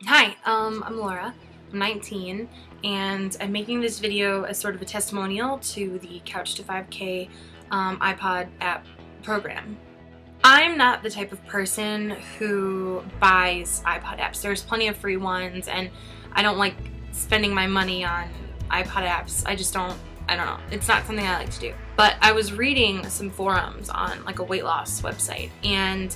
Hi, I'm Laura. I'm 19, and I'm making this video as sort of a testimonial to the Couch to 5K iPod app program. I'm not the type of person who buys iPod apps. There's plenty of free ones, and I don't like spending my money on iPod apps. I don't know. It's not something I like to do. But I was reading some forums on like a weight loss website, and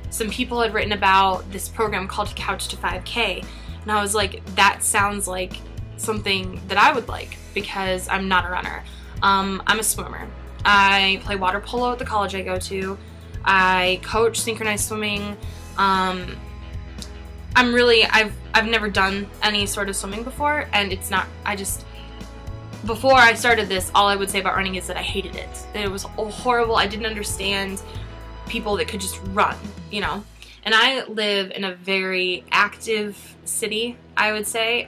some people had written about this program called Couch to 5K, and I was like, that sounds like something that I would like, because I'm not a runner. I'm a swimmer. I play water polo at the college I go to. I coach synchronized swimming. I've never done any sort of swimming before, and before I started this, all I would say about running is that I hated it. That it was horrible. I didn't understand people that could just run, you know. And I live in a very active city, I would say.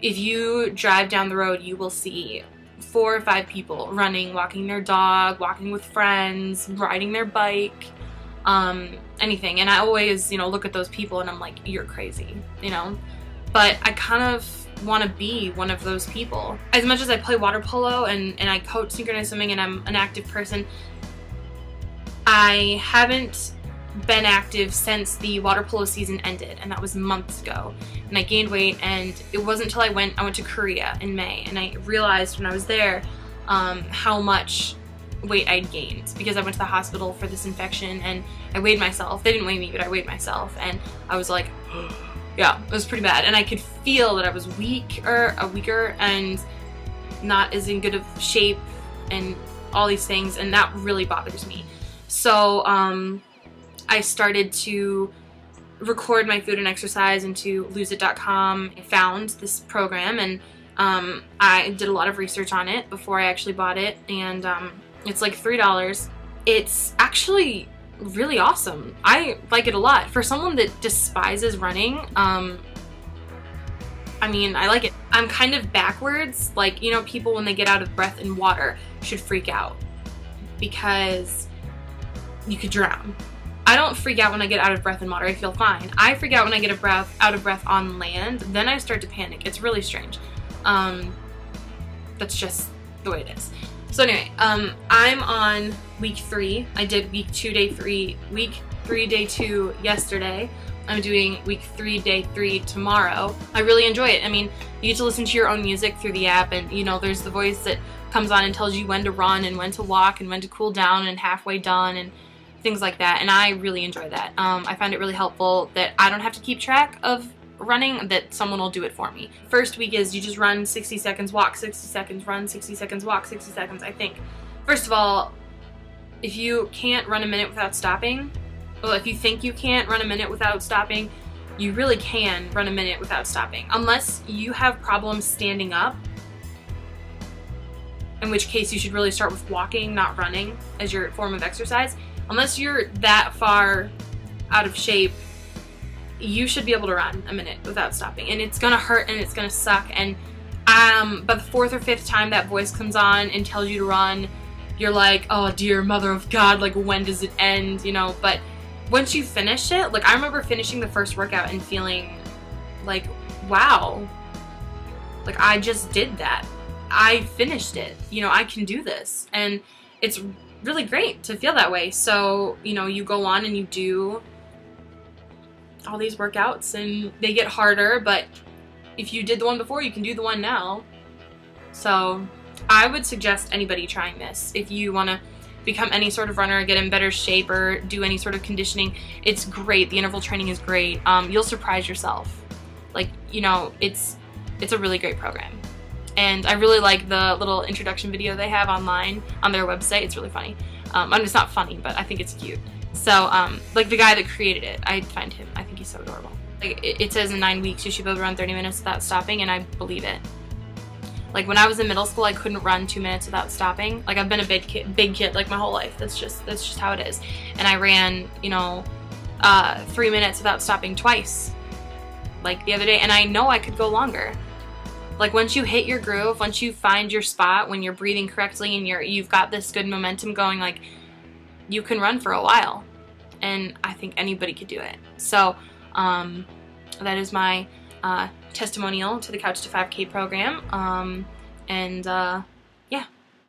If you drive down the road, you will see 4 or 5 people running, walking their dog, walking with friends, riding their bike, anything. And I always, look at those people and I'm like, you're crazy, But I kind of want to be one of those people. As much as I play water polo and I coach synchronized swimming and I'm an active person, I haven't been active since the water polo season ended, and that was months ago. And I gained weight, and it wasn't until I went to Korea in May, and I realized when I was there how much weight I'd gained, because I went to the hospital for this infection and I weighed myself. They didn't weigh me, but I weighed myself, and I was like, yeah, it was pretty bad. And I could feel that I was weaker and not as in good of shape and all these things, and that really bothers me. So I started to record my food and exercise into loseit.com. I found this program, and I did a lot of research on it before I actually bought it, and it's like $3. It's actually really awesome. I like it a lot. For someone that despises running, I mean, I like it. I'm kind of backwards. Like, people when they get out of breath in water should freak out because you could drown. I don't freak out when I get out of breath in water. I feel fine. I freak out when I get out of breath on land. Then I start to panic. It's really strange. That's just the way it is. So anyway, I'm on week 3. I did week 3, day 2 yesterday. I'm doing week 3, day 3 tomorrow. I really enjoy it. I mean, you get to listen to your own music through the app, and there's the voice that comes on and tells you when to run and when to walk and when to cool down and halfway done and things like that, and I really enjoy that. I find it really helpful that I don't have to keep track of running, that someone will do it for me. First week is you just run 60 seconds, walk 60 seconds, run 60 seconds, walk 60 seconds, I think. First of all, if you can't run a minute without stopping, well, if you think you can't run a minute without stopping, you really can run a minute without stopping. Unless you have problems standing up, in which case you should really start with walking, not running, as your form of exercise. Unless you're that far out of shape, you should be able to run a minute without stopping. And it's gonna hurt and it's gonna suck. And by the 4th or 5th time that voice comes on and tells you to run, you're like, oh dear mother of God, like when does it end, But once you finish it, like I remember finishing the first workout and feeling like, wow, like I just did that. I finished it, I can do this. And it's really great to feel that way. So, you go on and you do all these workouts and they get harder, but if you did the one before, you can do the one now. So I would suggest anybody trying this. If you want to become any sort of runner, get in better shape, or do any sort of conditioning, it's great. The interval training is great. You'll surprise yourself. Like, it's a really great program. And I really like the little introduction video they have online on their website. It's really funny. I mean, it's not funny, but I think it's cute. So, like the guy that created it, I find him, I think he's so adorable. Like, it says in 9 weeks you should be able to run 30 minutes without stopping, and I believe it. Like, when I was in middle school, I couldn't run 2 minutes without stopping. Like, I've been a big kid like my whole life. That's just how it is. And I ran, 3 minutes without stopping twice, like the other day, and I know I could go longer. Like, once you hit your groove, once you find your spot, when you're breathing correctly and you've got this good momentum going, like, you can run for a while. And I think anybody could do it. So That is my testimonial to the Couch to 5K program. Yeah.